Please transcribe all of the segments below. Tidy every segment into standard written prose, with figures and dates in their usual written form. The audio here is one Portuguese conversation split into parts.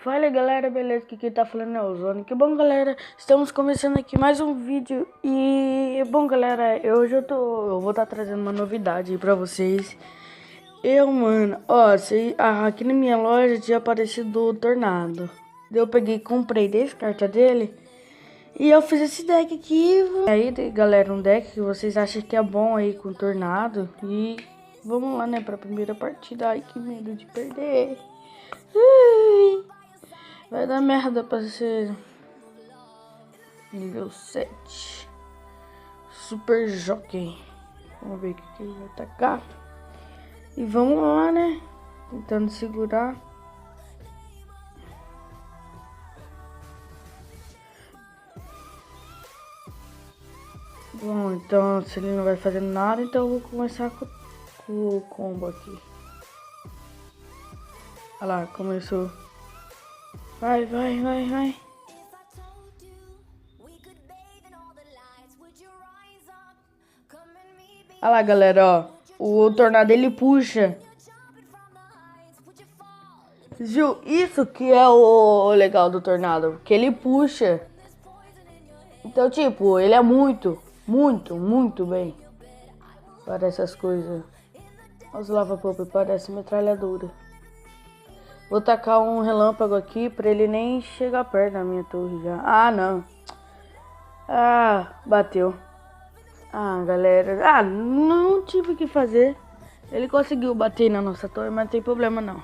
Fala galera, beleza? Aqui quem tá falando é o Zone. Que bom galera, estamos começando aqui mais um vídeo. E bom galera, hoje eu vou estar trazendo uma novidade aí pra vocês. Mano, ó, aqui na minha loja tinha aparecido o Tornado. Eu peguei e comprei 10 cartas dele. E eu fiz esse deck aqui. Aí galera, um deck que vocês acham que é bom aí com o Tornado. E vamos lá, né, pra primeira partida. Ai, que medo de perder. Vai dar merda pra ser nível 7. Super Jockey. Vamos ver o que ele vai atacar. E vamos lá, né? Tentando segurar. Bom, então se ele não vai fazer nada, então eu vou começar com o combo aqui. Olha lá, começou. Vai. Olha lá, galera, ó. O Tornado ele puxa. Viu? Isso que é o legal do Tornado. Que ele puxa. Então, tipo, ele é muito bem. Para essas coisas. Os lava pop parece metralhadora. Vou tacar um relâmpago aqui pra ele nem chegar perto da minha torre já. Ah, não. Ah, bateu. Ah, galera. Ah, não tive o que fazer. Ele conseguiu bater na nossa torre, mas não tem problema não.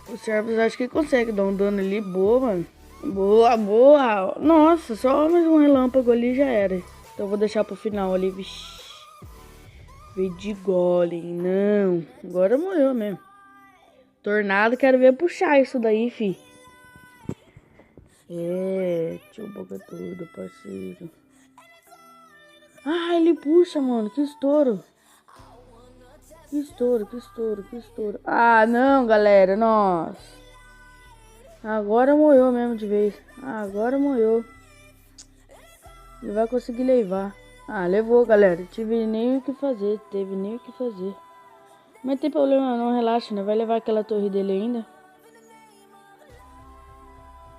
O Cerberus acho que consegue dar um dano ali. Boa, mano. Boa. Nossa, só mais um relâmpago ali já era. Então eu vou deixar pro final ali. Vixi. Veio de golem. Não. Agora morreu mesmo. Tornado, quero ver puxar isso daí, fi. Deixa eu boca tudo, parceiro. Ah, ele puxa, mano. Que estouro. Que estouro. Ah, não, galera. Nossa. Agora morreu mesmo de vez. Agora morreu. Ele vai conseguir levar. Ah, levou, galera. Teve nem o que fazer. Mas tem problema não, relaxa, né? Vai levar aquela torre dele ainda.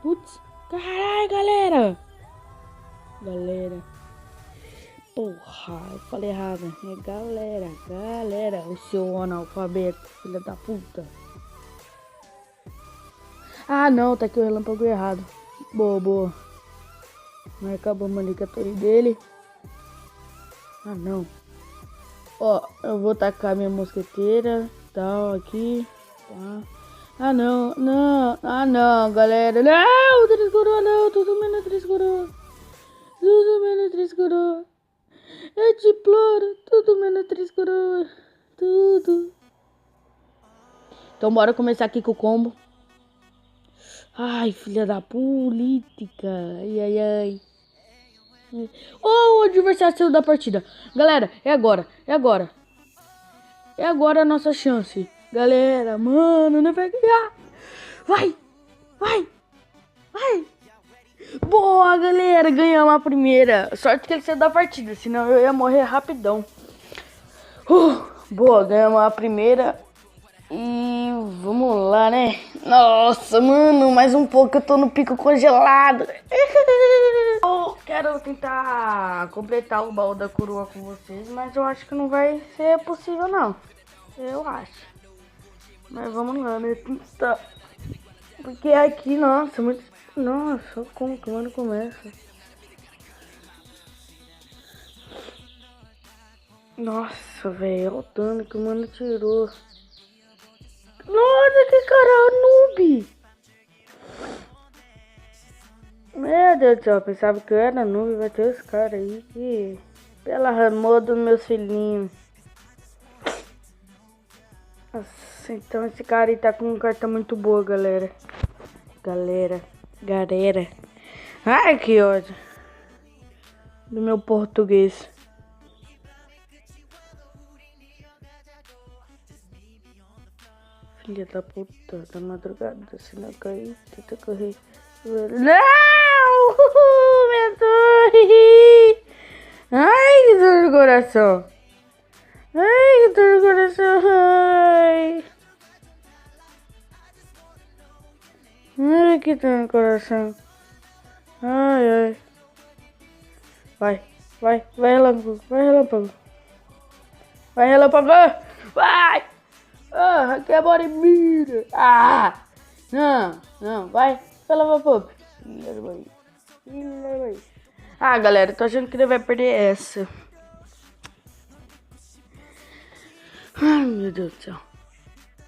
Putz. Caralho, galera. Porra, eu falei errado. É galera. O seu analfabeto, filha da puta. Ah, não, tá aqui o relâmpago errado. Boa. Mas acabamos ali com a torre dele. Ah, não. Ó, eu vou tacar minha mosqueteira. Tal, aqui. Tá. Ah, não. Ah, não, galera. Não, 3 coroa, não. Tudo menos 3 coroa. Eu te imploro. Tudo menos 3 coroa. Tudo. Então bora começar aqui com o combo. Ai, filha da política. Ai. Oh, o adversário saiu da partida. Galera, é agora. É agora a nossa chance. Galera, mano, não vai ganhar. Vai. Boa, galera, ganhamos a primeira. Sorte que ele saiu da partida, senão eu ia morrer rapidão. Boa, ganhamos a primeira. E vamos lá, né? Nossa, mano, mais um pouco eu tô no pico congelado. Eu quero tentar completar o baú da coroa com vocês, mas eu acho que não vai ser possível, não. Eu acho. Mas vamos lá, né? Porque aqui, nossa, muito... Nossa, como que o mano começa? Nossa, velho, olha o dano que o mano tirou. Nossa, que cara noob! Meu Deus do céu, eu pensava que eu era noob, vai ter os caras aí que... Pela amor dos meus filhinhos. Nossa, então esse cara aí tá com uma carta muito boa, galera. Ai, que ódio. Do meu português. Filha da puta, da madrugada, se não cair, tenta correr. Não! Minha torre! Ai, que dor no coração! Ai! Ai, que tá no coração. Ai, ai. Vai, relâmpago, vai, relâmpago. Vai, relâmpago, vai! Ah, Raquel, bora e mira. Ah! Não, vai, lava pop. Ah, galera, tô achando que ele vai perder essa. Ai, meu Deus do céu.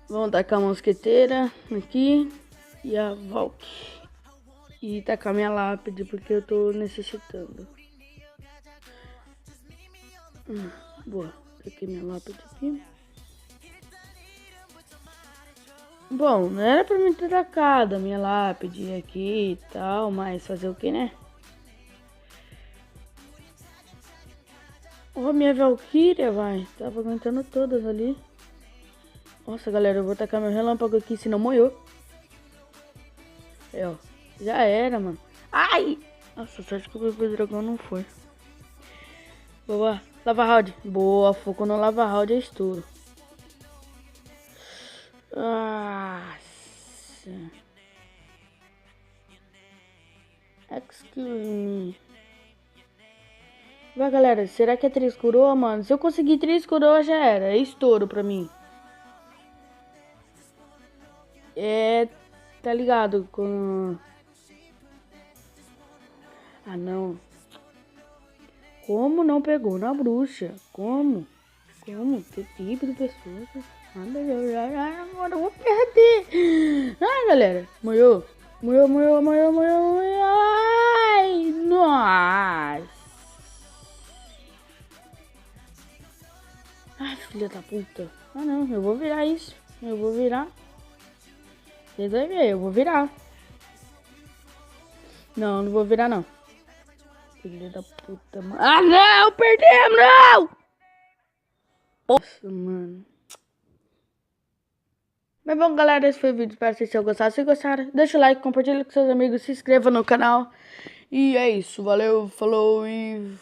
Vamos tacar a mosqueteira aqui e a Valk. E tacar minha lápide, porque eu tô necessitando. Boa, taquei minha lápide aqui. Bom, não era pra mim ter tacado a minha lápide aqui e tal, mas fazer o que, né? Ó, minha Valkyria, vai. Tava aguentando todas ali. Nossa, galera, eu vou tacar meu relâmpago aqui, senão molhou. É, ó. Já era, mano. Ai! Nossa, sorte que o meu dragão não foi. Boa. Lava round. Boa, foco no lava round é estouro. Nossa. Excuse me. Vai, galera. Será que é 3 coroa, mano? Se eu conseguir 3 coroa, já era. É estouro pra mim. É... Tá ligado com... Ah, não. Como não pegou na bruxa? Como? Que tipo de pessoa? Agora eu vou perder. Ai, galera. Morreu. Ai, nossa. Ai, filha da puta. Ah, não. Eu vou virar isso. Eu vou virar. Vocês vão ver. Eu vou virar. Não vou virar, não. Filha da puta, mano. Ah, não! Perdemos, não! Nossa, mano. Mas bom, galera, esse foi o vídeo. Espero que vocês tenham gostado. Se gostaram, deixa o like, compartilha com seus amigos, se inscreva no canal. E é isso. Valeu, falou e...